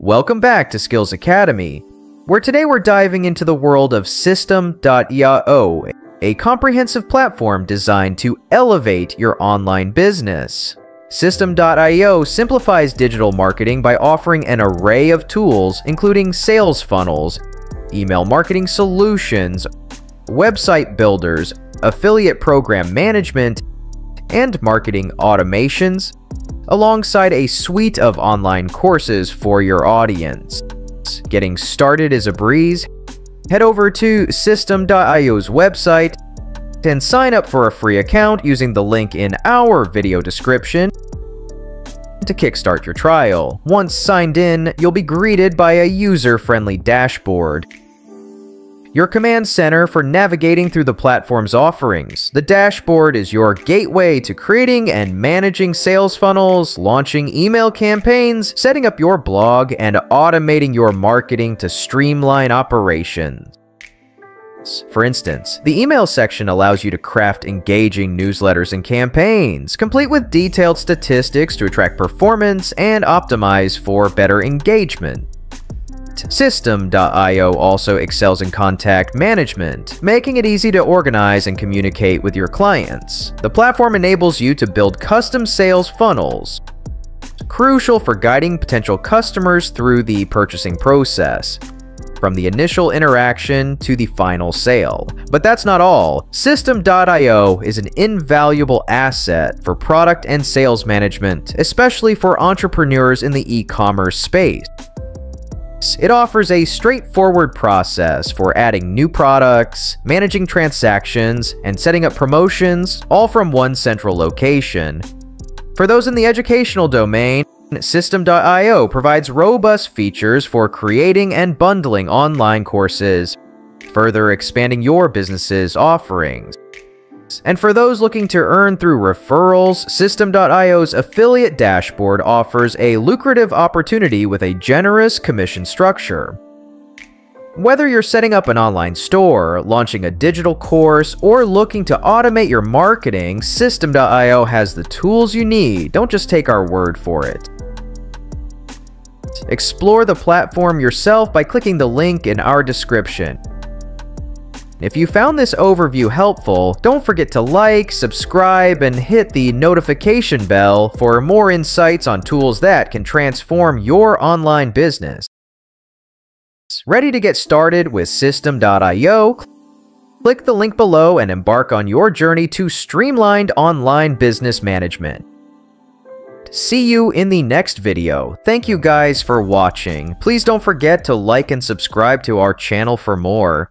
Welcome back to Skills Academy, where today we're diving into the world of System.io, a comprehensive platform designed to elevate your online business. System.io simplifies digital marketing by offering an array of tools, including sales funnels, email marketing solutions, website builders, affiliate program management, and marketing automations, alongside a suite of online courses for your audience. Getting started is a breeze. Head over to System.io's website and sign up for a free account using the link in our video description to kickstart your trial. Once signed in, you'll be greeted by a user-friendly dashboard, your command center for navigating through the platform's offerings. The dashboard is your gateway to creating and managing sales funnels, launching email campaigns, setting up your blog, and automating your marketing to streamline operations. For instance, the email section allows you to craft engaging newsletters and campaigns, complete with detailed statistics to track performance and optimize for better engagement. System.io also excels in contact management, making it easy to organize and communicate with your clients. The platform enables you to build custom sales funnels, crucial for guiding potential customers through the purchasing process, from the initial interaction to the final sale. But that's not all. System.io is an invaluable asset for product and sales management, especially for entrepreneurs in the e-commerce space. It offers a straightforward process for adding new products, managing transactions, and setting up promotions, all from one central location. For those in the educational domain, System.io provides robust features for creating and bundling online courses, further expanding your business's offerings. And for those looking to earn through referrals, System.io's affiliate dashboard offers a lucrative opportunity with a generous commission structure. Whether you're setting up an online store, launching a digital course, or looking to automate your marketing, System.io has the tools you need. Don't just take our word for it. Explore the platform yourself by clicking the link in our description. If you found this overview helpful, don't forget to like, subscribe, and hit the notification bell for more insights on tools that can transform your online business. Ready to get started with System.io? Click the link below and embark on your journey to streamlined online business management. See you in the next video. Thank you guys for watching. Please don't forget to like and subscribe to our channel for more.